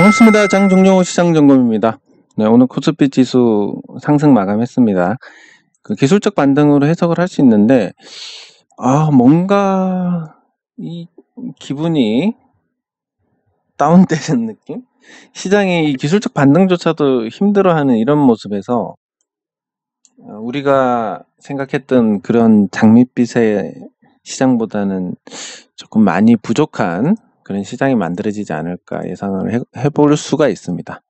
반갑습니다. 장종료 시장점검입니다. 네, 오늘 코스피 지수 상승 마감했습니다. 그 기술적 반등으로 해석을 할 수 있는데, 뭔가 이 기분이 다운되는 느낌? 시장이 이 기술적 반등조차도 힘들어하는 이런 모습에서 우리가 생각했던 그런 장밋빛의 시장보다는 조금 많이 부족한 그런 시장이 만들어지지 않을까 예상을 해볼 수가 있습니다.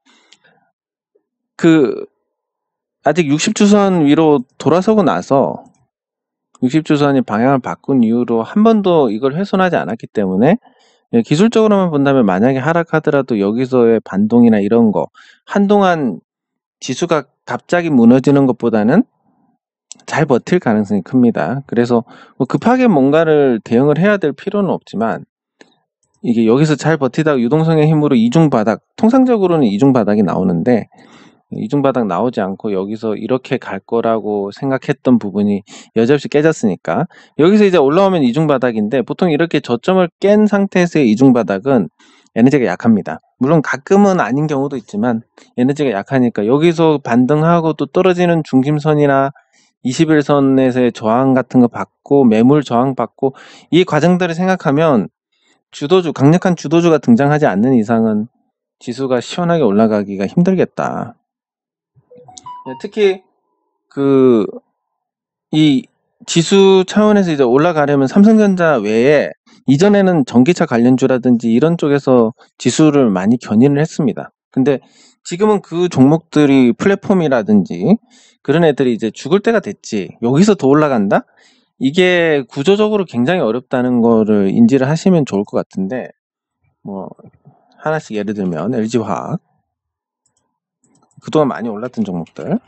아직 60주선 위로 돌아서고 나서 60주선이 방향을 바꾼 이후로 한 번도 이걸 훼손하지 않았기 때문에 기술적으로만 본다면 만약에 하락하더라도 여기서의 반동이나 이런 거 한동안 지수가 갑자기 무너지는 것보다는 잘 버틸 가능성이 큽니다. 그래서 뭐 급하게 뭔가를 대응을 해야 될 필요는 없지만 이게 여기서 잘 버티다가 유동성의 힘으로 이중바닥, 통상적으로는 이중바닥이 나오는데 이중바닥 나오지 않고 여기서 이렇게 갈 거라고 생각했던 부분이 여지없이 깨졌으니까 여기서 이제 올라오면 이중바닥인데 보통 이렇게 저점을 깬 상태에서의 이중바닥은 에너지가 약합니다. 물론 가끔은 아닌 경우도 있지만 에너지가 약하니까 여기서 반등하고 또 떨어지는 중심선이나 21선에서의 저항 같은 거 받고 매물 저항 받고 이 과정들을 생각하면 주도주, 강력한 주도주가 등장하지 않는 이상은 지수가 시원하게 올라가기가 힘들겠다. 특히 이 지수 차원에서 이제 올라가려면 삼성전자 외에 이전에는 전기차 관련주라든지 이런 쪽에서 지수를 많이 견인을 했습니다. 근데 지금은 그 종목들이 플랫폼이라든지 그런 애들이 이제 죽을 때가 됐지. 여기서 더 올라간다? 이게 구조적으로 굉장히 어렵다는 거를 인지를 하시면 좋을 것 같은데, 뭐 하나씩 예를 들면 LG화학, 그동안 많이 올랐던 종목들.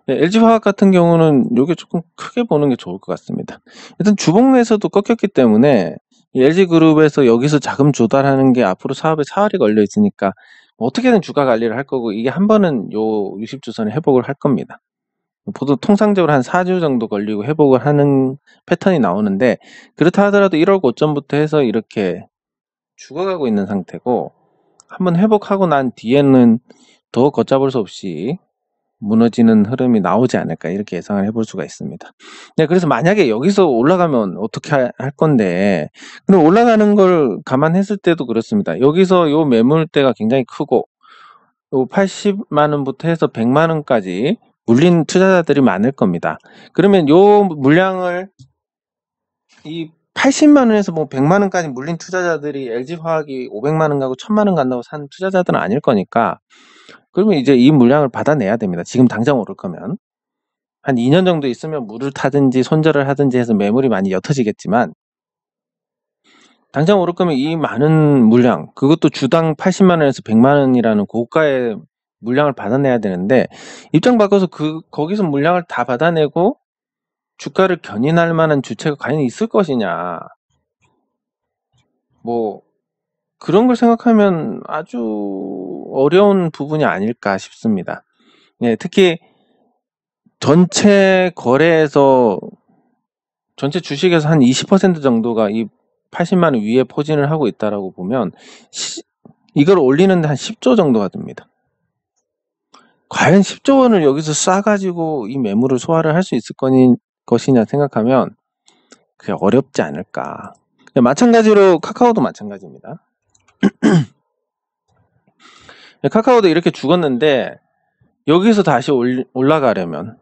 LG화학 같은 경우는 이게 조금 크게 보는 게 좋을 것 같습니다. 일단 주봉 내에서도 꺾였기 때문에 LG그룹에서 여기서 자금 조달하는 게 앞으로 사업에 사활이 걸려 있으니까 어떻게든 주가 관리를 할 거고 이게 한 번은 요 60주선에 회복을 할 겁니다. 보통 통상적으로 한 4주 정도 걸리고 회복을 하는 패턴이 나오는데 그렇다 하더라도 1월 고점부터 해서 이렇게 죽어가고 있는 상태고 한번 회복하고 난 뒤에는 더 걷잡을 수 없이 무너지는 흐름이 나오지 않을까 이렇게 예상을 해볼 수가 있습니다. 네, 그래서 만약에 여기서 올라가면 어떻게 할 건데 근데 올라가는 걸 감안했을 때도 그렇습니다. 여기서 요 매물대가 굉장히 크고 요 80만 원부터 해서 100만 원까지 물린 투자자들이 많을 겁니다. 그러면 요 물량을 이 80만 원에서 뭐 100만 원까지 물린 투자자들이 LG화학이 500만 원 가고 1000만 원 간다고 산 투자자들은 아닐 거니까 그러면 이제 이 물량을 받아내야 됩니다. 지금 당장 오를 거면. 한 2년 정도 있으면 물을 타든지 손절을 하든지 해서 매물이 많이 옅어지겠지만 당장 오를 거면 이 많은 물량, 그것도 주당 80만 원에서 100만 원이라는 고가의 물량을 받아내야 되는데 입장 바꿔서 거기서 물량을 다 받아내고 주가를 견인할 만한 주체가 과연 있을 것이냐. 뭐 그런 걸 생각하면 아주 어려운 부분이 아닐까 싶습니다. 예, 특히 전체 거래에서 전체 주식에서 한 20% 정도가 이 80만 원 위에 포진을 하고 있다라고 보면 이걸 올리는데 한 10조 정도가 됩니다. 과연 10조 원을 여기서 싸가지고 이 매물을 소화를 할 수 있을 것이냐 생각하면 그게 어렵지 않을까. 마찬가지로 카카오도 마찬가지입니다. 카카오도 이렇게 죽었는데 여기서 다시 올라가려면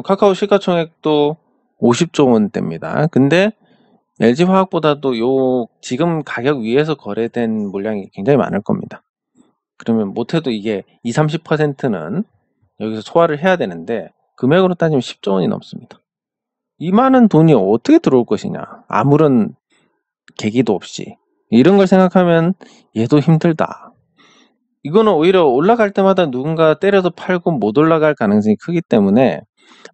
카카오 시가총액도 50조 원대입니다. 근데 LG화학보다도 요 지금 가격 위에서 거래된 물량이 굉장히 많을 겁니다. 그러면 못해도 이게 20-30%는 여기서 소화를 해야 되는데 금액으로 따지면 10조 원이 넘습니다. 이 많은 돈이 어떻게 들어올 것이냐. 아무런 계기도 없이. 이런 걸 생각하면 얘도 힘들다. 이거는 오히려 올라갈 때마다 누군가 때려서 팔고 못 올라갈 가능성이 크기 때문에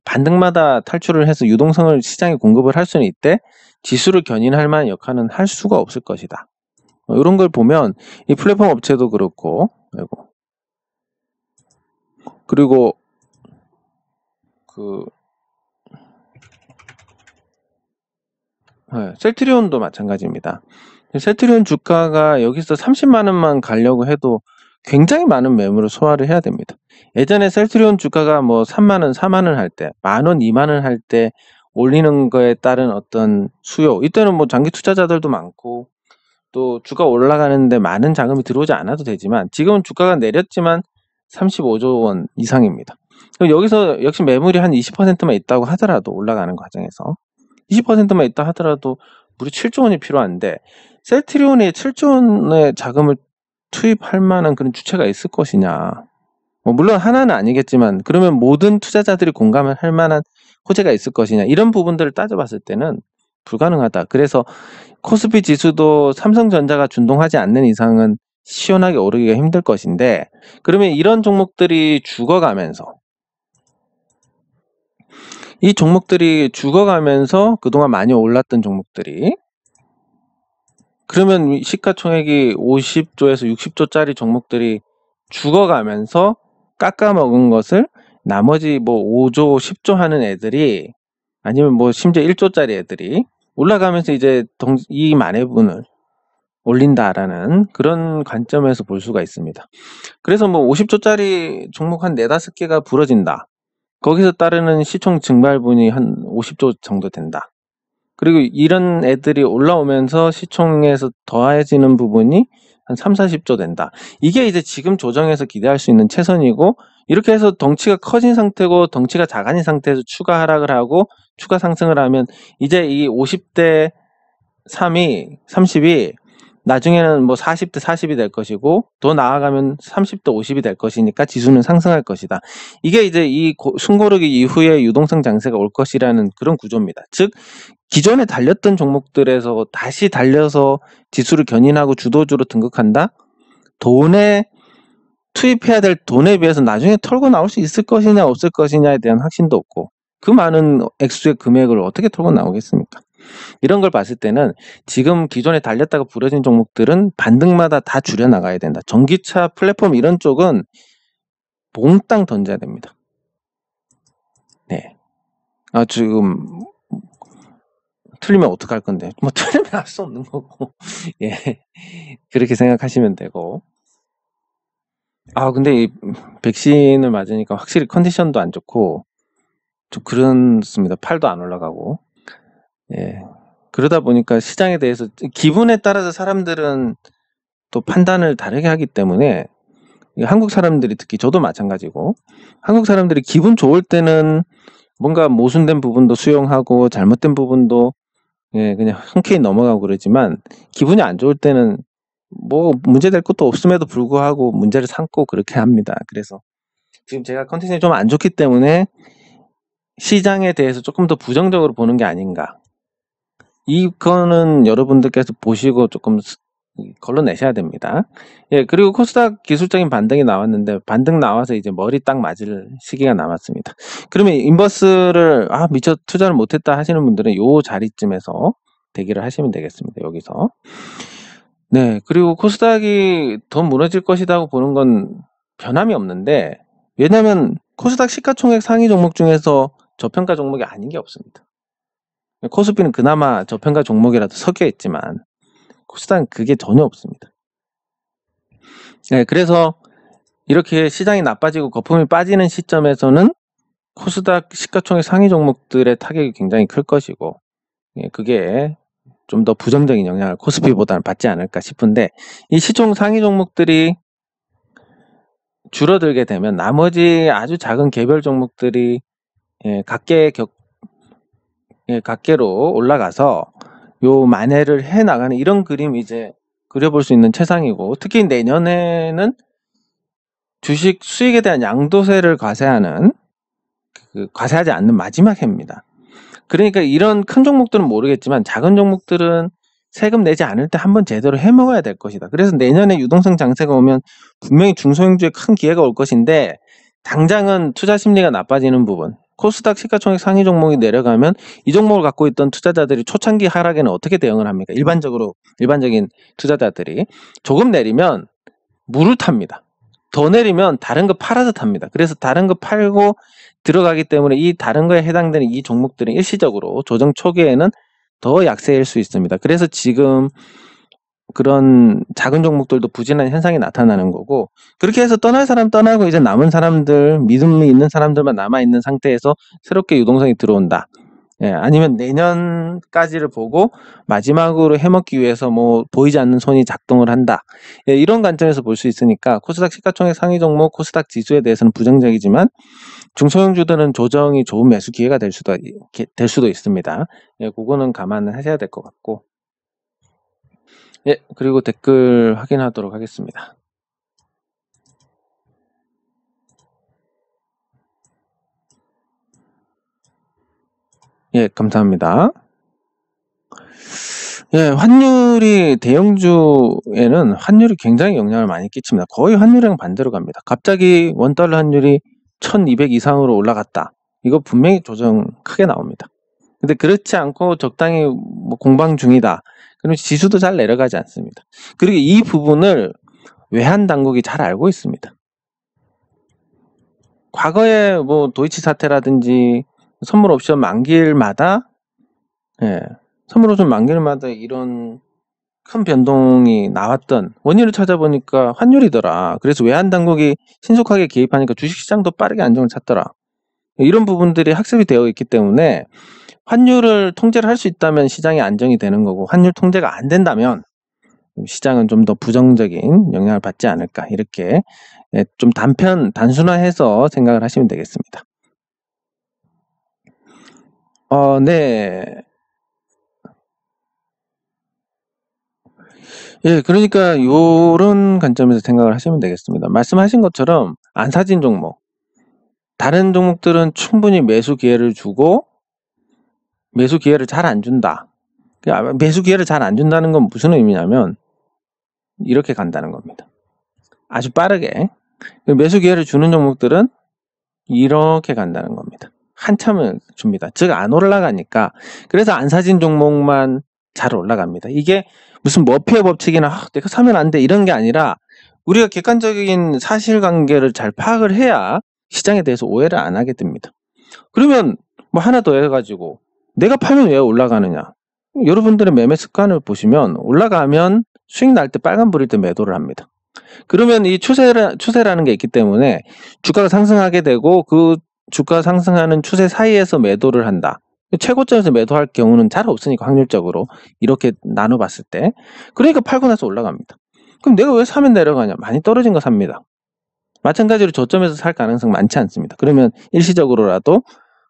반등마다 탈출을 해서 유동성을 시장에 공급을 할 수는 있대 지수를 견인할 만한 역할은 할 수가 없을 것이다. 이런 걸 보면 이 플랫폼 업체도 그렇고 그리고 셀트리온도 마찬가지입니다. 셀트리온 주가가 여기서 30만 원만 가려고 해도 굉장히 많은 매물을 소화를 해야 됩니다. 예전에 셀트리온 주가가 뭐 3만 원, 4만 원 할 때, 만 원, 2만 원 할 때 올리는 거에 따른 어떤 수요, 이때는 뭐 장기 투자자들도 많고 또 주가 올라가는데 많은 자금이 들어오지 않아도 되지만 지금은 주가가 내렸지만 35조 원 이상입니다. 그럼 여기서 역시 매물이 한 20%만 있다고 하더라도 올라가는 과정에서 20%만 있다 하더라도 무려 7조 원이 필요한데 셀트리온에 7조 원의 자금을 투입할 만한 그런 주체가 있을 것이냐. 뭐 물론 하나는 아니겠지만 그러면 모든 투자자들이 공감을 할 만한 호재가 있을 것이냐. 이런 부분들을 따져봤을 때는 불가능하다. 그래서 코스피 지수도 삼성전자가 준동하지 않는 이상은 시원하게 오르기가 힘들 것인데 그러면 이런 종목들이 죽어가면서 이 종목들이 죽어가면서 그동안 많이 올랐던 종목들이 그러면 시가총액이 50조에서 60조짜리 종목들이 죽어가면서 깎아먹은 것을 나머지 뭐 5조, 10조 하는 애들이 아니면 뭐 심지어 1조짜리 애들이 올라가면서 이제 이 만회분을 올린다라는 그런 관점에서 볼 수가 있습니다. 그래서 뭐 50조짜리 종목 한 4-5개가 부러진다. 거기서 따르는 시총 증발분이 한 50조 정도 된다. 그리고 이런 애들이 올라오면서 시총에서 더해지는 부분이 한 30-40조 된다. 이게 이제 지금 조정에서 기대할 수 있는 최선이고 이렇게 해서 덩치가 커진 상태고 덩치가 작아진 상태에서 추가 하락을 하고 추가 상승을 하면 이제 이 50대 30이 나중에는 뭐 40대 40이 될 것이고 더 나아가면 30대 50이 될 것이니까 지수는 상승할 것이다. 이게 이제 이 숨고르기 이후에 유동성 장세가 올 것이라는 그런 구조입니다. 즉 기존에 달렸던 종목들에서 다시 달려서 지수를 견인하고 주도주로 등극한다? 돈에 투입해야 될 돈에 비해서 나중에 털고 나올 수 있을 것이냐 없을 것이냐에 대한 확신도 없고 그 많은 액수의 금액을 어떻게 털고 나오겠습니까? 이런 걸 봤을 때는 지금 기존에 달렸다가 부러진 종목들은 반등마다 다 줄여나가야 된다. 전기차 플랫폼 이런 쪽은 몽땅 던져야 됩니다. 네. 지금 틀리면 어떡할 건데 뭐 틀리면 할 수 없는 거고 예 그렇게 생각하시면 되고 근데 이 백신을 맞으니까 확실히 컨디션도 안 좋고 좀 그렇습니다. 팔도 안 올라가고 예 그러다 보니까 시장에 대해서 기분에 따라서 사람들은 또 판단을 다르게 하기 때문에 한국 사람들이 특히 저도 마찬가지고 한국 사람들이 기분 좋을 때는 뭔가 모순된 부분도 수용하고 잘못된 부분도 그냥 흔쾌히 넘어가고 그러지만 기분이 안 좋을 때는 뭐 문제될 것도 없음에도 불구하고 문제를 삼고 그렇게 합니다. 그래서 지금 제가 컨디션이 좀 안 좋기 때문에 시장에 대해서 조금 더 부정적으로 보는 게 아닌가. 이거는 여러분들께서 보시고 조금 걸러내셔야 됩니다. 예, 그리고 코스닥 기술적인 반등이 나왔는데 반등 나와서 이제 머리 딱 맞을 시기가 남았습니다. 그러면 인버스를 미처 투자를 못했다 하시는 분들은 요 자리쯤에서 대기를 하시면 되겠습니다. 여기서. 네, 그리고 코스닥이 더 무너질 것이라고 보는 건 변함이 없는데 왜냐하면 코스닥 시가총액 상위 종목 중에서 저평가 종목이 아닌 게 없습니다. 코스피는 그나마 저평가 종목이라도 섞여 있지만 코스닥은 그게 전혀 없습니다. 네, 그래서 이렇게 시장이 나빠지고 거품이 빠지는 시점에서는 코스닥 시가총액 상위 종목들의 타격이 굉장히 클 것이고 그게 좀 더 부정적인 영향을 코스피보다는 받지 않을까 싶은데 이 시총 상위 종목들이 줄어들게 되면 나머지 아주 작은 개별 종목들이 각계로 올라가서 요 만회를 해 나가는 이런 그림 이제 그려볼 수 있는 최상이고 특히 내년에는 주식 수익에 대한 양도세를 과세하는 과세하지 않는 마지막 해입니다. 그러니까 이런 큰 종목들은 모르겠지만 작은 종목들은 세금 내지 않을 때 한번 제대로 해먹어야 될 것이다. 그래서 내년에 유동성 장세가 오면 분명히 중소형주에 큰 기회가 올 것인데 당장은 투자 심리가 나빠지는 부분 코스닥 시가총액 상위 종목이 내려가면 이 종목을 갖고 있던 투자자들이 초창기 하락에는 어떻게 대응을 합니까? 일반적인 투자자들이 조금 내리면 물을 탑니다. 더 내리면 다른 거 팔아서 탑니다. 그래서 다른 거 팔고 들어가기 때문에 이 다른 거에 해당되는 이 종목들은 일시적으로 조정 초기에는 더 약세일 수 있습니다. 그래서 지금 그런 작은 종목들도 부진한 현상이 나타나는 거고, 그렇게 해서 떠날 사람 떠나고 이제 남은 사람들, 믿음이 있는 사람들만 남아있는 상태에서 새롭게 유동성이 들어온다. 예, 아니면 내년까지를 보고 마지막으로 해먹기 위해서 뭐 보이지 않는 손이 작동을 한다. 예, 이런 관점에서 볼 수 있으니까 코스닥 시가총액 상위 종목 코스닥 지수에 대해서는 부정적이지만 중소형주들은 조정이 좋은 매수 기회가 될 수도 있습니다. 예, 그거는 감안을 하셔야 될 것 같고. 예, 그리고 댓글 확인하도록 하겠습니다. 예, 감사합니다. 예, 환율이 대형주에는 환율이 굉장히 영향을 많이 끼칩니다. 거의 환율이랑 반대로 갑니다. 갑자기 원달러 환율이 1200 이상으로 올라갔다. 이거 분명히 조정 크게 나옵니다. 근데 그렇지 않고 적당히 뭐 공방 중이다. 그럼 지수도 잘 내려가지 않습니다. 그리고 이 부분을 외환 당국이 잘 알고 있습니다. 과거에 뭐 도이치 사태라든지 선물 옵션 만기일마다 선물 옵션 만기일마다 이런 큰 변동이 나왔던 원인을 찾아보니까 환율이더라. 그래서 외환 당국이 신속하게 개입하니까 주식시장도 빠르게 안정을 찾더라. 이런 부분들이 학습이 되어 있기 때문에 환율을 통제를 할 수 있다면 시장이 안정이 되는 거고, 환율 통제가 안 된다면 시장은 좀 더 부정적인 영향을 받지 않을까, 이렇게 좀 단순화해서 생각을 하시면 되겠습니다. 네. 예, 그러니까 요런 관점에서 생각을 하시면 되겠습니다. 말씀하신 것처럼 안 사진 종목, 다른 종목들은 충분히 매수 기회를 주고 매수 기회를 잘 안 준다. 매수 기회를 잘 안 준다는 건 무슨 의미냐면 이렇게 간다는 겁니다. 아주 빠르게. 매수 기회를 주는 종목들은 이렇게 간다는 겁니다. 한참을 줍니다. 즉 안 올라가니까. 그래서 안 사진 종목만 잘 올라갑니다. 이게 무슨 머피의 법칙이나 내가 사면 안 돼 이런 게 아니라 우리가 객관적인 사실관계를 잘 파악을 해야 시장에 대해서 오해를 안 하게 됩니다. 그러면 뭐 하나 더 해가지고 내가 팔면 왜 올라가느냐. 여러분들의 매매 습관을 보시면 올라가면 수익 날 때 빨간불일 때 매도를 합니다. 그러면 이 추세라는 게 있기 때문에 주가가 상승하게 되고 그 주가 상승하는 추세 사이에서 매도를 한다. 최고점에서 매도할 경우는 잘 없으니까 확률적으로 이렇게 나눠봤을 때. 그러니까 팔고 나서 올라갑니다. 그럼 내가 왜 사면 내려가냐? 많이 떨어진 거 삽니다. 마찬가지로 저점에서 살 가능성 많지 않습니다. 그러면 일시적으로라도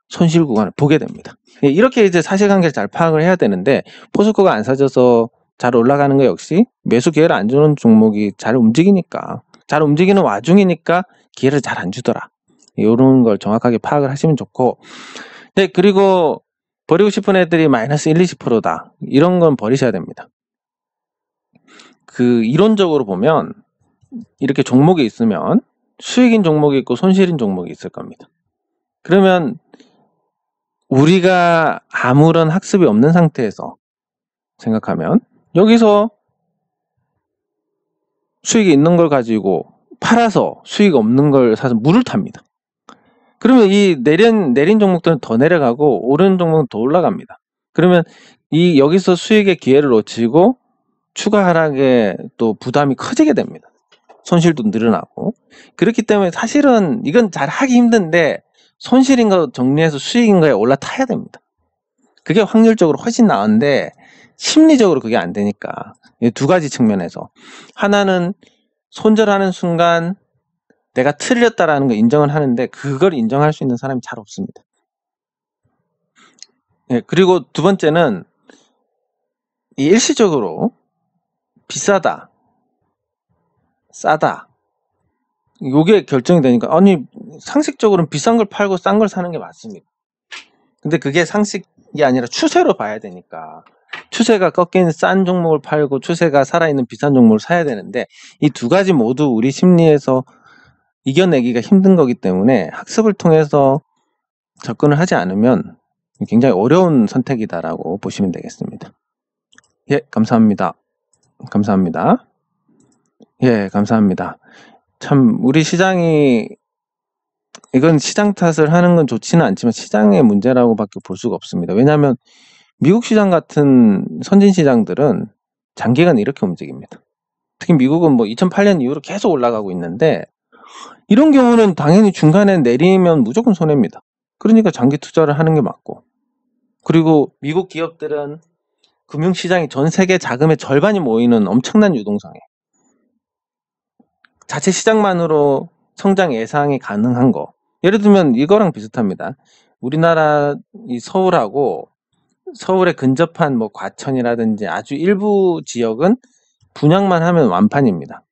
손실 구간을 보게 됩니다. 이렇게 이제 사실관계를 잘 파악을 해야 되는데 포스코가 안 사져서 잘 올라가는 거 역시 매수 기회를 안 주는 종목이 잘 움직이는 와중이니까 기회를 잘 안 주더라. 이런 걸 정확하게 파악을 하시면 좋고, 네, 그리고 버리고 싶은 애들이 마이너스 1, 20%다. 이런 건 버리셔야 됩니다. 이론적으로 보면 이렇게 종목이 있으면 수익인 종목이 있고 손실인 종목이 있을 겁니다. 그러면 우리가 아무런 학습이 없는 상태에서 생각하면 여기서 수익이 있는 걸 가지고 팔아서 수익 없는 걸 사서 물을 탑니다. 그러면 이 내린 종목들은 더 내려가고 오르는 종목은 더 올라갑니다. 그러면 여기서 수익의 기회를 놓치고 추가 하락에 또 부담이 커지게 됩니다. 손실도 늘어나고. 그렇기 때문에 사실은 이건 잘 하기 힘든데 손실인 거 정리해서 수익인 거에 올라타야 됩니다. 그게 확률적으로 훨씬 나은데 심리적으로 그게 안 되니까. 두 가지 측면에서. 하나는 손절하는 순간 내가 틀렸다라는 거 인정을 하는데 그걸 인정할 수 있는 사람이 잘 없습니다. 그리고 두 번째는 일시적으로 비싸다, 싸다, 요게 결정이 되니까 아니 상식적으로는 비싼 걸 팔고 싼 걸 사는 게 맞습니다. 근데 그게 상식이 아니라 추세로 봐야 되니까 추세가 꺾인 싼 종목을 팔고 추세가 살아있는 비싼 종목을 사야 되는데 이 두 가지 모두 우리 심리에서 이겨내기가 힘든 거기 때문에 학습을 통해서 접근을 하지 않으면 굉장히 어려운 선택이다라고 보시면 되겠습니다. 예, 감사합니다. 감사합니다. 예, 감사합니다. 참 우리 시장이 이건 시장 탓을 하는 건 좋지는 않지만 시장의 문제라고밖에 볼 수가 없습니다. 왜냐하면 미국 시장 같은 선진 시장들은 장기간 이렇게 움직입니다. 특히 미국은 뭐 2008년 이후로 계속 올라가고 있는데 이런 경우는 당연히 중간에 내리면 무조건 손해입니다. 그러니까 장기 투자를 하는 게 맞고, 그리고 미국 기업들은 금융시장이 전 세계 자금의 절반이 모이는 엄청난 유동성에 자체 시장만으로 성장 예상이 가능한 거, 예를 들면 이거랑 비슷합니다. 우리나라 이 서울하고 서울에 근접한 뭐 과천이라든지 아주 일부 지역은 분양만 하면 완판입니다.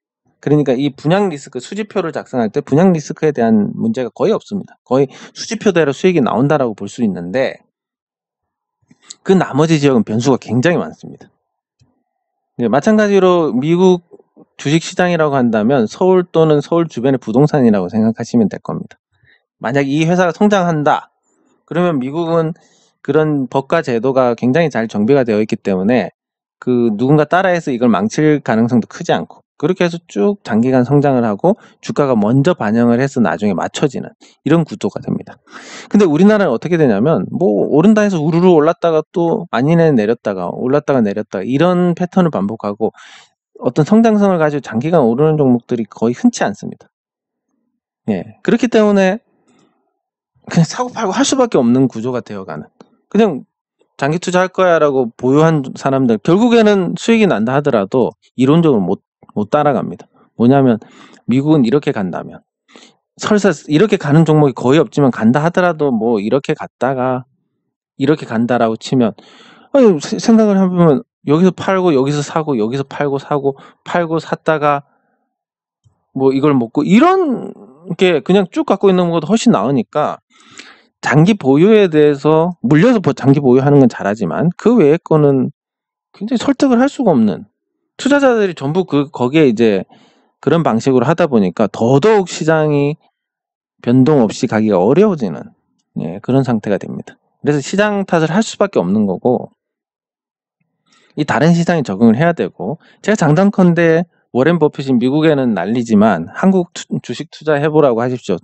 그러니까 이 분양 리스크, 수지표를 작성할 때 분양 리스크에 대한 문제가 거의 없습니다. 거의 수지표대로 수익이 나온다라고 볼 수 있는데 그 나머지 지역은 변수가 굉장히 많습니다. 네, 마찬가지로 미국 주식시장이라고 한다면 서울 또는 서울 주변의 부동산이라고 생각하시면 될 겁니다. 만약 이 회사가 성장한다, 그러면 미국은 그런 법과 제도가 굉장히 잘 정비가 되어 있기 때문에 그 누군가 따라해서 이걸 망칠 가능성도 크지 않고, 그렇게 해서 쭉 장기간 성장을 하고 주가가 먼저 반영을 해서 나중에 맞춰지는 이런 구조가 됩니다. 근데 우리나라는 어떻게 되냐면 뭐 오른다 해서 우르르 올랐다가 또 아니네 내렸다가 올랐다가 내렸다가 이런 패턴을 반복하고 어떤 성장성을 가지고 장기간 오르는 종목들이 거의 흔치 않습니다. 예, 그렇기 때문에 그냥 사고 팔고 할 수밖에 없는 구조가 되어가는, 그냥 장기 투자할 거야 라고 보유한 사람들 결국에는 수익이 난다 하더라도 이론적으로 못 따라갑니다. 뭐냐면 미국은 이렇게 간다면, 설사 이렇게 가는 종목이 거의 없지만 간다 하더라도 뭐 이렇게 갔다가 이렇게 간다라고 치면, 아니 생각을 해보면 여기서 팔고 여기서 사고 여기서 팔고 사고 팔고 샀다가 뭐 이걸 먹고 이런 게 그냥 쭉 갖고 있는 것보다 훨씬 나으니까 장기 보유에 대해서 물려서 장기 보유하는 건 잘하지만 그 외의 거는 굉장히 설득을 할 수가 없는, 투자자들이 전부 거기에 이제 그런 방식으로 하다 보니까 더더욱 시장이 변동 없이 가기가 어려워지는, 예, 그런 상태가 됩니다. 그래서 시장 탓을 할 수밖에 없는 거고, 이 다른 시장에 적응을 해야 되고, 제가 장담컨대 워렌 버핏이 미국에는 난리지만 한국 주식 투자해보라고 하십시오.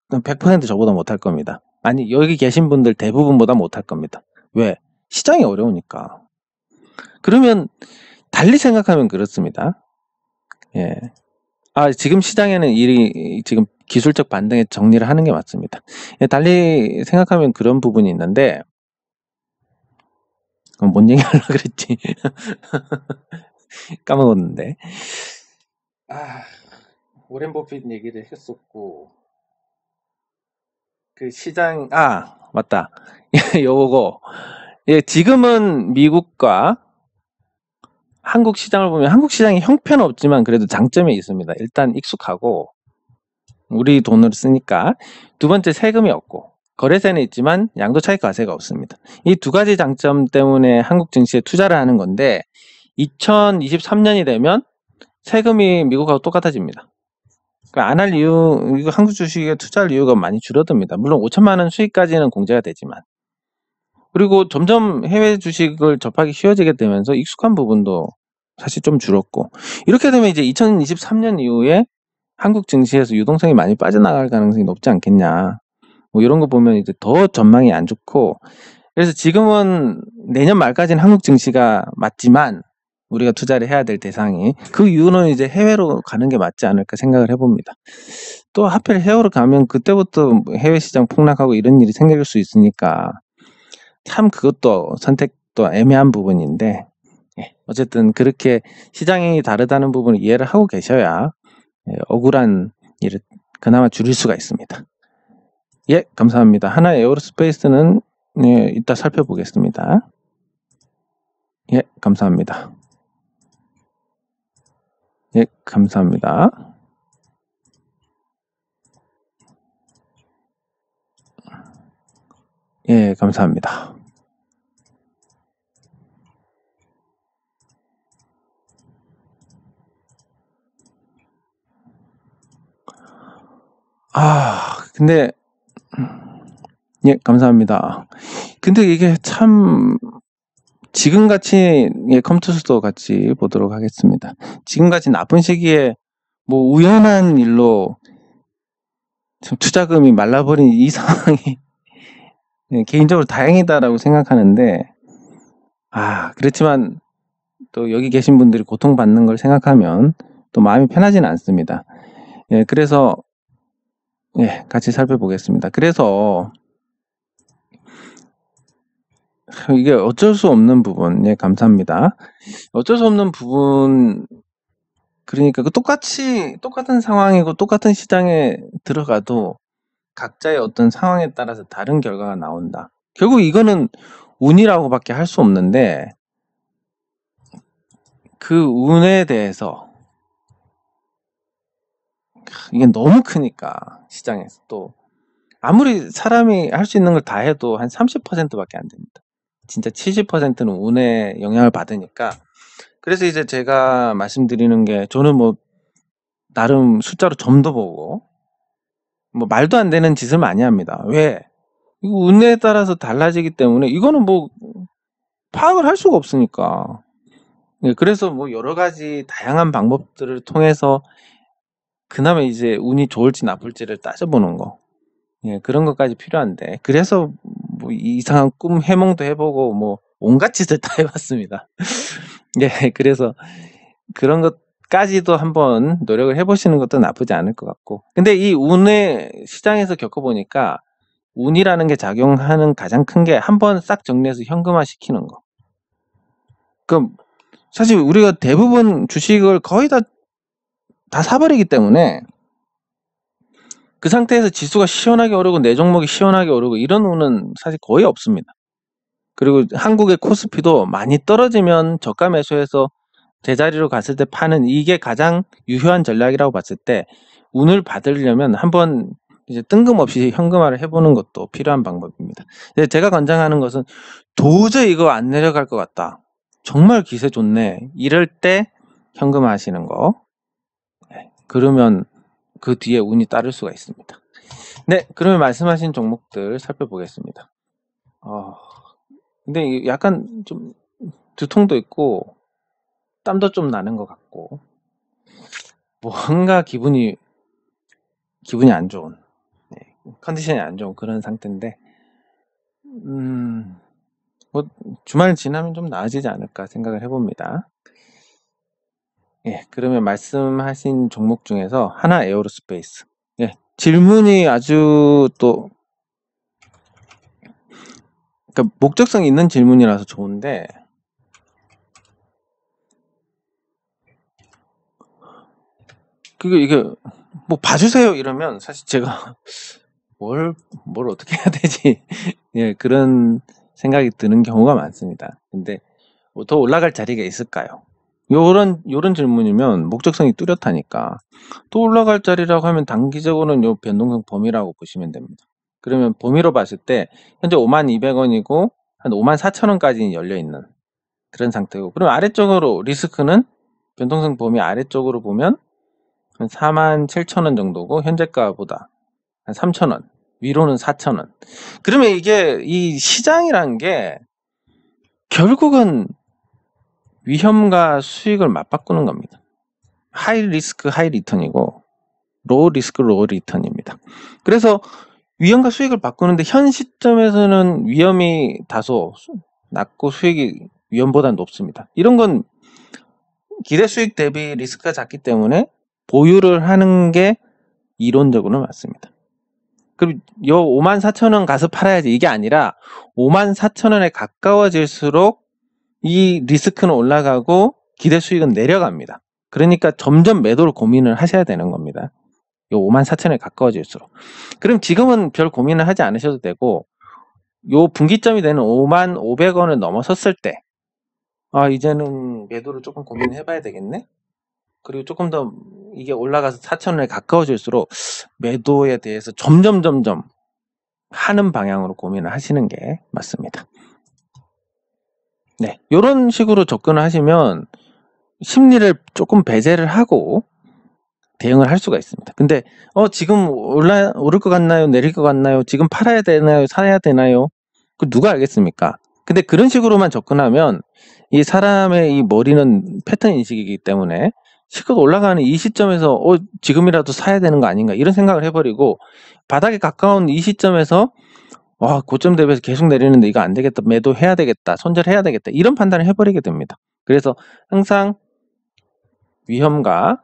100% 저보다 못할 겁니다. 아니 여기 계신 분들 대부분보다 못할 겁니다. 왜? 시장이 어려우니까. 그러면 달리 생각하면 그렇습니다. 예. 지금 시장에는 지금 기술적 반등에 정리를 하는 게 맞습니다. 예, 달리 생각하면 그런 부분이 있는데, 뭔 얘기 하려고 그랬지? 까먹었는데. 워렌 버핏 얘기를 했었고, 그 시장, 맞다. 요거. 예, 지금은 미국과 한국 시장을 보면 한국 시장이 형편은 없지만 그래도 장점이 있습니다. 일단 익숙하고 우리 돈을 쓰니까, 두 번째 세금이 없고 거래세는 있지만 양도 차익 과세가 없습니다. 이 두 가지 장점 때문에 한국 증시에 투자를 하는 건데 2023년이 되면 세금이 미국하고 똑같아집니다. 그러니까 안 할 이유, 이거 한국 주식에 투자할 이유가 많이 줄어듭니다. 물론 5천만 원 수익까지는 공제가 되지만, 그리고 점점 해외 주식을 접하기 쉬워지게 되면서 익숙한 부분도 사실 좀 줄었고, 이렇게 되면 이제 2023년 이후에 한국 증시에서 유동성이 많이 빠져나갈 가능성이 높지 않겠냐, 뭐 이런 거 보면 이제 더 전망이 안 좋고, 그래서 지금은 내년 말까지는 한국 증시가 맞지만 우리가 투자를 해야 될 대상이, 그 이유는 이제 해외로 가는 게 맞지 않을까 생각을 해봅니다. 또 하필 해외로 가면 그때부터 해외 시장 폭락하고 이런 일이 생길 수 있으니까 참 그것도 선택도 애매한 부분인데, 어쨌든 그렇게 시장이 다르다는 부분을 이해를 하고 계셔야 억울한 일을 그나마 줄일 수가 있습니다. 예, 감사합니다. 하나 에어로스페이스는 이따 살펴보겠습니다. 예, 감사합니다. 예, 감사합니다. 예, 감사합니다. 근데 예, 감사합니다. 근데 이게 참 지금같이, 예, 컴투스도 같이 보도록 하겠습니다. 지금같이 나쁜 시기에 뭐 우연한 일로 좀 투자금이 말라버린 이 상황이 개인적으로 다행이다라고 생각하는데, 그렇지만 또 여기 계신 분들이 고통받는 걸 생각하면 또 마음이 편하지는 않습니다. 예, 그래서 예, 같이 살펴보겠습니다. 그래서 이게 어쩔 수 없는 부분, 예, 감사합니다. 어쩔 수 없는 부분, 그러니까 그 똑같은 상황이고 똑같은 시장에 들어가도 각자의 어떤 상황에 따라서 다른 결과가 나온다. 결국 이거는 운이라고밖에 할 수 없는데 그 운에 대해서 이게 너무 크니까 시장에서 또 아무리 사람이 할 수 있는 걸 다 해도 한 30%밖에 안 됩니다. 진짜 70%는 운의 영향을 받으니까. 그래서 이제 제가 말씀드리는 게 저는 뭐 나름 숫자로 점도 보고 뭐 말도 안 되는 짓을 많이 합니다. 왜? 이거 운에 따라서 달라지기 때문에 이거는 뭐 파악을 할 수가 없으니까. 예, 그래서 뭐 여러 가지 다양한 방법들을 통해서 그나마 이제 운이 좋을지 나쁠지를 따져보는 거. 예, 그런 것까지 필요한데 그래서 뭐 이상한 꿈 해몽도 해보고 뭐 온갖 짓을 다 해봤습니다. 예, 그래서 그런 것까지도 한번 노력을 해보시는 것도 나쁘지 않을 것 같고. 근데 이 운의 시장에서 겪어보니까 운이라는 게 작용하는 가장 큰 게 한번 싹 정리해서 현금화 시키는 거. 그럼 사실 우리가 대부분 주식을 거의 다 사버리기 때문에 그 상태에서 지수가 시원하게 오르고 내 종목이 시원하게 오르고 이런 운은 사실 거의 없습니다. 그리고 한국의 코스피도 많이 떨어지면 저가 매수해서 제자리로 갔을 때 파는 이게 가장 유효한 전략이라고 봤을 때 운을 받으려면 한번 이제 뜬금없이 현금화를 해보는 것도 필요한 방법입니다. 제가 권장하는 것은 도저히 이거 안 내려갈 것 같다. 정말 기세 좋네. 이럴 때 현금화 하시는 거. 그러면 그 뒤에 운이 따를 수가 있습니다. 네, 그러면 말씀하신 종목들 살펴보겠습니다. 근데 약간 좀 두통도 있고 땀도 좀 나는 것 같고 뭔가 기분이 안 좋은, 컨디션이 안 좋은 그런 상태인데 뭐 주말 지나면 좀 나아지지 않을까 생각을 해봅니다. 예, 그러면 말씀하신 종목 중에서 하나 에어로스페이스. 예, 질문이 아주 또 그러니까 목적성 있는 질문이라서 좋은데 이게 뭐 봐주세요 이러면 사실 제가 뭘 어떻게 해야 되지? 예, 그런 생각이 드는 경우가 많습니다. 근데 뭐 더 올라갈 자리가 있을까요? 요런 질문이면 목적성이 뚜렷하니까 또 올라갈 자리라고 하면 단기적으로는 요 변동성 범위라고 보시면 됩니다. 그러면 범위로 봤을 때 현재 52,000원이고 한 54,000원까지 열려 있는 그런 상태고, 그럼 아래쪽으로 리스크는 변동성 범위 아래쪽으로 보면 한 47,000원 정도고 현재가보다 한 3,000원, 위로는 4,000원. 그러면 이게 이 시장이란 게 결국은 위험과 수익을 맞바꾸는 겁니다. 하이 리스크 하이 리턴이고 로우 리스크 로우 리턴입니다. 그래서 위험과 수익을 바꾸는데 현 시점에서는 위험이 다소 낮고 수익이 위험보다 높습니다. 이런 건 기대 수익 대비 리스크가 작기 때문에 보유를 하는 게 이론적으로는 맞습니다. 그럼 요 54,000원 가서 팔아야지 이게 아니라 54,000원에 가까워질수록 이 리스크는 올라가고 기대 수익은 내려갑니다. 그러니까 점점 매도를 고민을 하셔야 되는 겁니다. 요 54,000원에 가까워질수록. 그럼 지금은 별 고민을 하지 않으셔도 되고 요 분기점이 되는 55,000원을 넘어섰을 때 이제는 매도를 조금 고민해 봐야 되겠네. 그리고 조금 더 이게 올라가서 4,000원에 가까워질수록 매도에 대해서 점점 하는 방향으로 고민을 하시는 게 맞습니다. 네, 이런 식으로 접근을 하시면 심리를 조금 배제를 하고 대응을 할 수가 있습니다. 근데 지금 오를 것 같나요? 내릴 것 같나요? 지금 팔아야 되나요? 사야 되나요? 그 누가 알겠습니까? 근데 그런 식으로만 접근하면 이 사람의 이 머리는 패턴 인식이기 때문에 실컷 올라가는 이 시점에서 지금이라도 사야 되는 거 아닌가 이런 생각을 해버리고 바닥에 가까운 이 시점에서 고점 대비해서 계속 내리는데 이거 안 되겠다, 매도해야 되겠다, 손절해야 되겠다 이런 판단을 해버리게 됩니다. 그래서 항상 위험과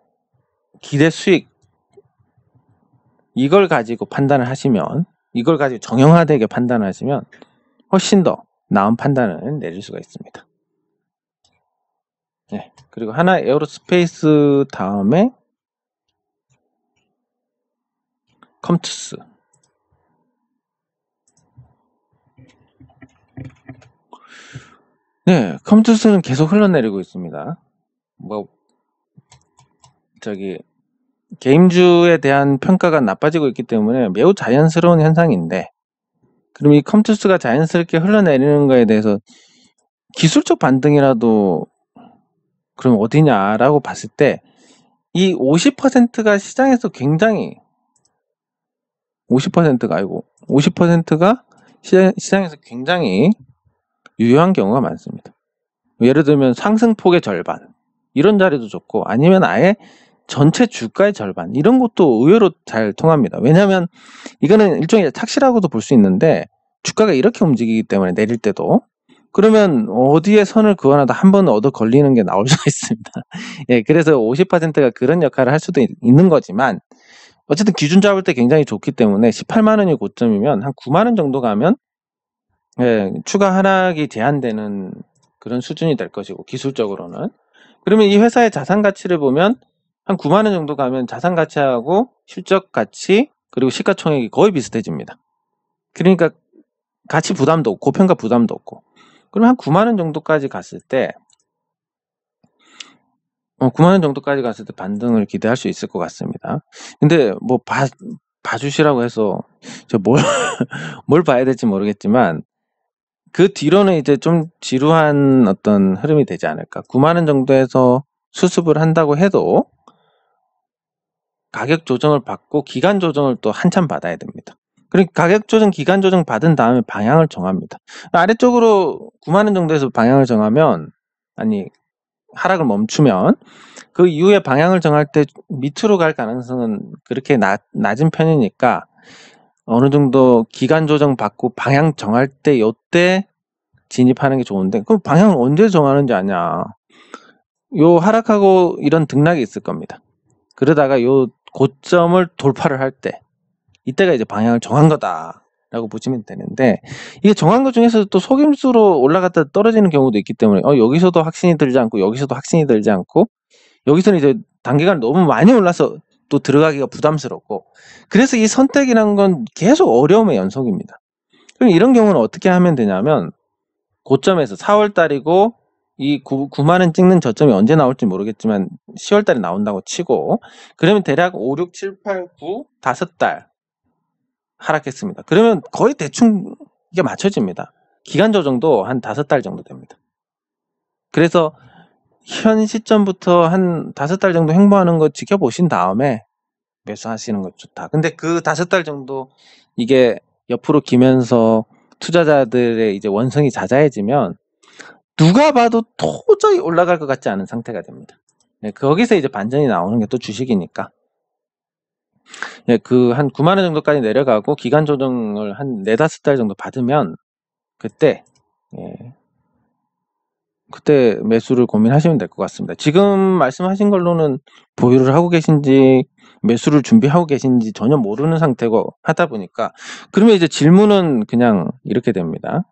기대 수익 이걸 가지고 판단을 하시면, 이걸 가지고 정형화되게 판단을 하시면 훨씬 더 나은 판단을 내릴 수가 있습니다. 네, 그리고 하나 에어로스페이스 다음에 컴투스. 네, 컴투스는 계속 흘러내리고 있습니다. 뭐 게임주에 대한 평가가 나빠지고 있기 때문에 매우 자연스러운 현상인데, 그럼 이 컴투스가 자연스럽게 흘러내리는 거에 대해서 기술적 반등이라도 그럼 어디냐라고 봤을 때, 이 50%가 시장에서 굉장히 50%가 시장에서 굉장히 유효한 경우가 많습니다. 예를 들면 상승폭의 절반 이런 자리도 좋고, 아니면 아예 전체 주가의 절반 이런 것도 의외로 잘 통합니다. 왜냐하면 이거는 일종의 착시라고도 볼 수 있는데, 주가가 이렇게 움직이기 때문에 내릴 때도, 그러면 어디에 선을 그어놔도 한 번 얻어 걸리는 게 나올 수가 있습니다. 예, 그래서 50%가 그런 역할을 할 수도 있는 거지만, 어쨌든 기준 잡을 때 굉장히 좋기 때문에 18만 원이 고점이면 한 9만 원 정도 가면, 예, 추가 하락이 제한되는 그런 수준이 될 것이고, 기술적으로는. 그러면 이 회사의 자산 가치를 보면 한 9만 원 정도 가면 자산 가치하고 실적 가치 그리고 시가총액이 거의 비슷해집니다. 그러니까 가치 부담도 없고 고평가 부담도 없고. 그럼 한 9만 원 정도까지 갔을 때 9만 원 정도까지 갔을 때 반등을 기대할 수 있을 것 같습니다. 근데 뭐 봐주시라고 해서 뭘 봐야 될지 모르겠지만, 그 뒤로는 이제 좀 지루한 어떤 흐름이 되지 않을까. 9만 원 정도에서 수습을 한다고 해도 가격 조정을 받고 기간 조정을 또 한참 받아야 됩니다. 그리고 가격 조정, 기간 조정 받은 다음에 방향을 정합니다. 아래쪽으로 9만 원 정도에서 방향을 정하면, 아니 하락을 멈추면 그 이후에 방향을 정할 때 밑으로 갈 가능성은 그렇게 낮은 편이니까, 어느 정도 기간 조정 받고 방향 정할 때 요때 진입하는 게 좋은데, 그럼 방향을 언제 정하는지 아냐. 요 하락하고 이런 등락이 있을 겁니다. 그러다가 요 고점을 돌파를 할 때, 이때가 이제 방향을 정한 거다라고 보시면 되는데, 이게 정한 것 중에서도 또 속임수로 올라갔다 떨어지는 경우도 있기 때문에 여기서도 확신이 들지 않고 여기서도 확신이 들지 않고, 여기서는 이제 단기간 너무 많이 올라서 또 들어가기가 부담스럽고, 그래서 이 선택이라는 건 계속 어려움의 연속입니다. 그럼 이런 경우는 어떻게 하면 되냐면, 고점에서 4월 달이고 이 9만 원 찍는 저점이 언제 나올지 모르겠지만 10월 달에 나온다고 치고, 그러면 대략 5, 6, 7, 8, 9, 5달 하락했습니다. 그러면 거의 대충 이게 맞춰집니다. 기간 조정도 한 5달 정도 됩니다. 그래서 현 시점부터 한 5달 정도 횡보하는 거 지켜보신 다음에 매수하시는 것 좋다. 근데 그 5달 정도 이게 옆으로 기면서 투자자들의 이제 원성이 잦아해지면 누가 봐도 도저히 올라갈 것 같지 않은 상태가 됩니다. 네, 거기서 이제 반전이 나오는 게 또 주식이니까. 네, 그 한 9만 원 정도까지 내려가고 기간 조정을 한 4, 5달 정도 받으면 그때 그때 매수를 고민하시면 될 것 같습니다. 지금 말씀하신 걸로는 보유를 하고 계신지 매수를 준비하고 계신지 전혀 모르는 상태고 하다 보니까, 그러면 이제 질문은 그냥 이렇게 됩니다.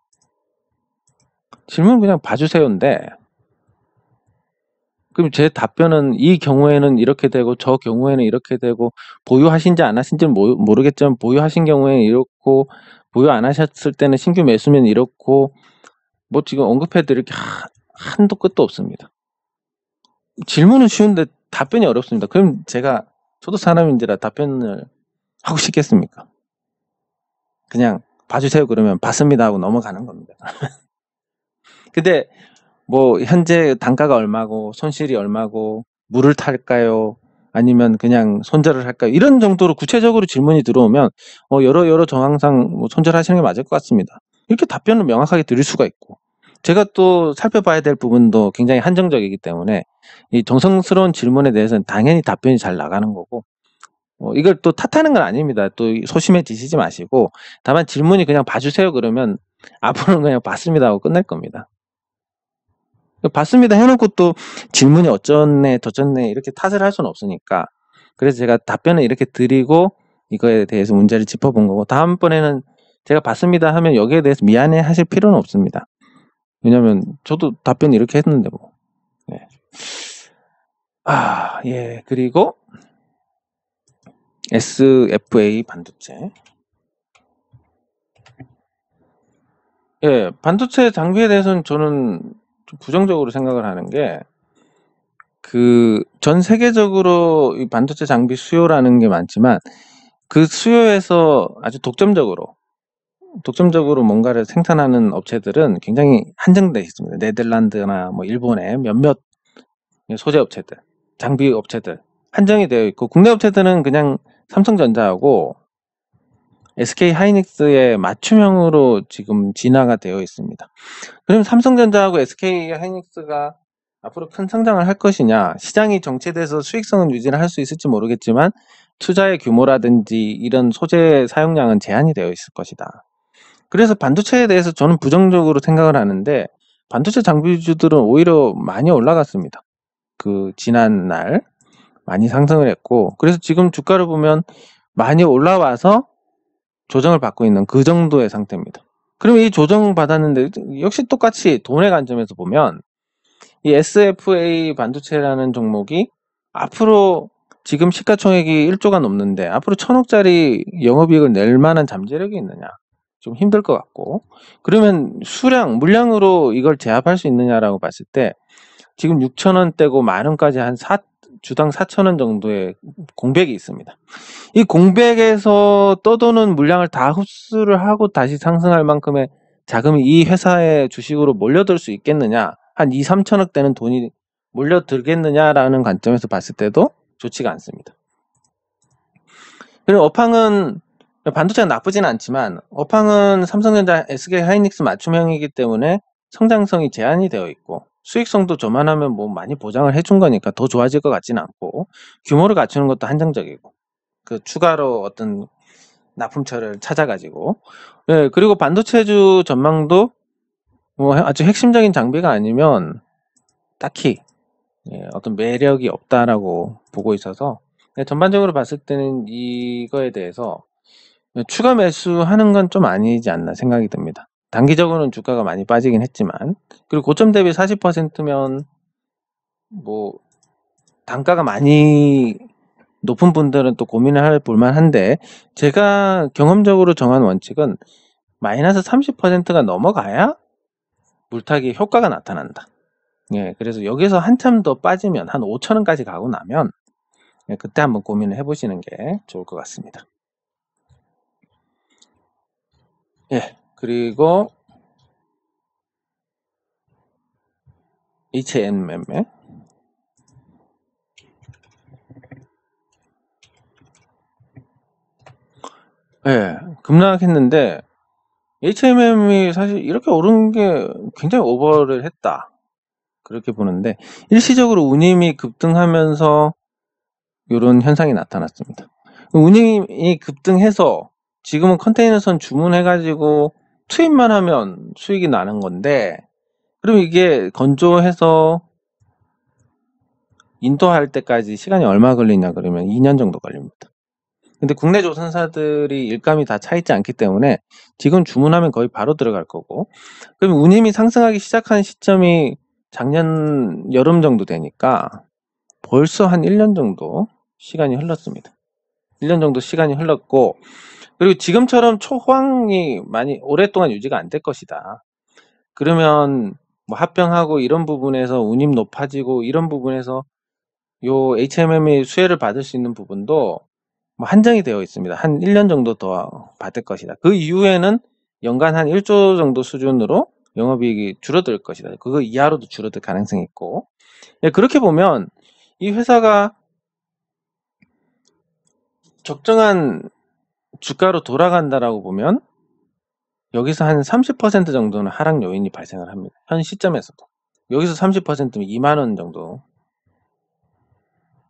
질문은 그냥 봐주세요인데, 그럼 제 답변은 이 경우에는 이렇게 되고 저 경우에는 이렇게 되고, 보유하신지 안 하신지는 모르겠지만 보유하신 경우에는 이렇고, 보유 안 하셨을 때는 신규 매수면 이렇고, 뭐 지금 언급해드릴 게 한도 끝도 없습니다. 질문은 쉬운데 답변이 어렵습니다. 그럼 저도 사람인지라 답변을 하고 싶겠습니까? 그냥 봐주세요 그러면 봤습니다 하고 넘어가는 겁니다. 근데 뭐 현재 단가가 얼마고 손실이 얼마고 물을 탈까요? 아니면 그냥 손절을 할까요? 이런 정도로 구체적으로 질문이 들어오면 여러 정황상 뭐 손절하시는 게 맞을 것 같습니다. 이렇게 답변을 명확하게 드릴 수가 있고, 제가 또 살펴봐야 될 부분도 굉장히 한정적이기 때문에 이 정성스러운 질문에 대해서는 당연히 답변이 잘 나가는 거고, 이걸 또 탓하는 건 아닙니다. 또 소심해지시지 마시고, 다만 질문이 그냥 봐주세요 그러면 앞으로는 그냥 봤습니다 하고 끝날 겁니다. 봤습니다 해놓고 또 질문이 어쩌네 저쩌네 이렇게 탓을 할 수는 없으니까 그래서 제가 답변을 이렇게 드리고 이거에 대해서 문제를 짚어본 거고 다음번에는 제가 봤습니다 하면 여기에 대해서 미안해 하실 필요는 없습니다. 왜냐면 저도 답변 이렇게 했는데 뭐. 네. 예. 그리고 SFA 반도체. 예, 반도체 장비에 대해서는 저는 좀 부정적으로 생각을 하는 게, 전 세계적으로 이 반도체 장비 수요라는 게 많지만, 그 수요에서 아주 독점적으로 뭔가를 생산하는 업체들은 굉장히 한정돼 있습니다. 네덜란드나 뭐 일본의 몇몇 소재 업체들, 장비 업체들 한정이 되어 있고, 국내 업체들은 그냥 삼성전자하고 SK 하이닉스의 맞춤형으로 지금 진화가 되어 있습니다. 그럼 삼성전자하고 SK 하이닉스가 앞으로 큰 성장을 할 것이냐, 시장이 정체돼서 수익성은 유지를 할 수 있을지 모르겠지만 투자의 규모라든지 이런 소재 사용량은 제한이 되어 있을 것이다. 그래서 반도체에 대해서 저는 부정적으로 생각을 하는데, 반도체 장비주들은 오히려 많이 올라갔습니다. 지난날 많이 상승을 했고, 그래서 지금 주가를 보면 많이 올라와서 조정을 받고 있는 그 정도의 상태입니다. 그러면 이 조정 받았는데 역시 똑같이 돈의 관점에서 보면 이 SFA 반도체라는 종목이 앞으로 지금 시가총액이 1조가 넘는데 앞으로 1,000억짜리 영업이익을 낼 만한 잠재력이 있느냐, 좀 힘들 것 같고, 그러면 물량으로 이걸 제압할 수 있느냐라고 봤을 때 지금 6,000원대고 만원까지 한 주당 4,000원 정도의 공백이 있습니다. 이 공백에서 떠도는 물량을 다 흡수를 하고 다시 상승할 만큼의 자금이 이 회사의 주식으로 몰려들 수 있겠느냐, 한 2, 3천억 되는 돈이 몰려들겠느냐라는 관점에서 봤을 때도 좋지가 않습니다. 그리고 업황은 반도체가 나쁘진 않지만 업황은 삼성전자, SK 하이닉스 맞춤형이기 때문에 성장성이 제한이 되어 있고 수익성도 저만하면 뭐 많이 보장을 해준 거니까 더 좋아질 것 같지는 않고, 규모를 갖추는 것도 한정적이고, 추가로 어떤 납품처를 찾아가지고, 예, 그리고 반도체주 전망도 뭐 아주 핵심적인 장비가 아니면 딱히 어떤 매력이 없다라고 보고 있어서, 전반적으로 봤을 때는 이거에 대해서 추가 매수하는 건 좀 아니지 않나 생각이 듭니다. 단기적으로는 주가가 많이 빠지긴 했지만, 그리고 고점 대비 40%면 뭐 단가가 많이 높은 분들은 또 고민을 볼만 한데, 제가 경험적으로 정한 원칙은 마이너스 30%가 넘어가야 물타기 효과가 나타난다. 예, 그래서 여기서 한참 더 빠지면 한 5,000원까지 가고 나면 그때 한번 고민을 해보시는 게 좋을 것 같습니다. 예, 그리고 HMM. 예, 급락했는데 HMM이 사실 이렇게 오른 게 굉장히 오버를 했다, 그렇게 보는데, 일시적으로 운임이 급등하면서 이런 현상이 나타났습니다. 운임이 급등해서 지금은 컨테이너선 주문해가지고 투입만 하면 수익이 나는 건데, 그럼 이게 건조해서 인도할 때까지 시간이 얼마 걸리냐 그러면 2년 정도 걸립니다. 근데 국내 조선사들이 일감이 다 차 있지 않기 때문에 지금 주문하면 거의 바로 들어갈 거고, 그럼 운임이 상승하기 시작한 시점이 작년 여름 정도 되니까 벌써 한 1년 정도 시간이 흘렀습니다. 1년 정도 시간이 흘렀고, 그리고 지금처럼 초호황이 많이 오랫동안 유지가 안 될 것이다. 그러면 뭐 합병하고 이런 부분에서 운임 높아지고 이런 부분에서 요 HMM이 수혜를 받을 수 있는 부분도 뭐 한정이 되어 있습니다. 한 1년 정도 더 받을 것이다. 그 이후에는 연간 한 1조 정도 수준으로 영업이익이 줄어들 것이다. 그거 이하로도 줄어들 가능성이 있고, 그렇게 보면 이 회사가 적정한 주가로 돌아간다라고 보면 여기서 한 30% 정도는 하락 요인이 발생을 합니다. 현 시점에서도. 여기서 30%면 2만 원 정도.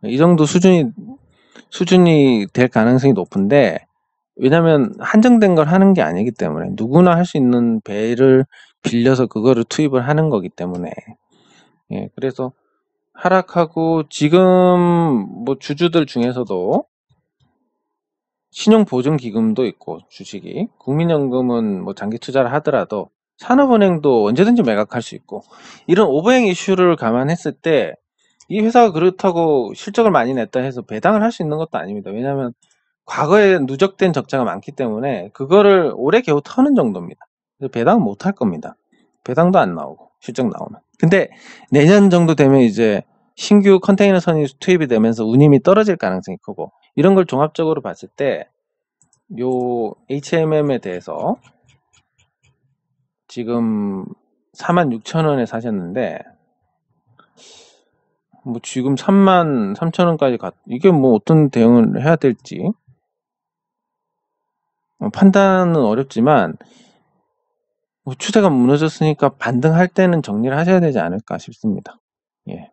이 정도 수준이 될 가능성이 높은데, 왜냐면 한정된 걸 하는 게 아니기 때문에 누구나 할 수 있는 배를 빌려서 그거를 투입을 하는 거기 때문에 예, 그래서 하락하고 지금 뭐 주주들 중에서도 신용보증기금도 있고 주식이 국민연금은 뭐 장기 투자를 하더라도 산업은행도 언제든지 매각할 수 있고 이런 오버행 이슈를 감안했을 때 이 회사가 그렇다고 실적을 많이 냈다 해서 배당을 할 수 있는 것도 아닙니다. 왜냐하면 과거에 누적된 적자가 많기 때문에 그거를 올해 겨우 터는 정도입니다. 배당은 못 할 겁니다. 배당도 안 나오고 실적 나오면. 근데 내년 정도 되면 이제 신규 컨테이너선이 투입이 되면서 운임이 떨어질 가능성이 크고 이런 걸 종합적으로 봤을 때 요 HMM에 대해서 지금 46,000원에 사셨는데 뭐 지금 33,000원까지 이게 뭐 어떤 대응을 해야 될지 판단은 어렵지만 뭐 추세가 무너졌으니까 반등할 때는 정리를 하셔야 되지 않을까 싶습니다. 예.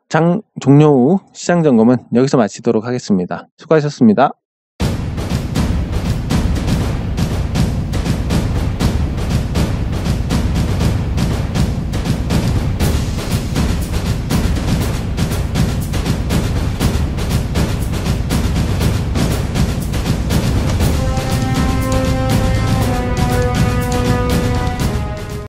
장 종료 후 시장 점검은 여기서 마치도록 하겠습니다. 수고하셨습니다.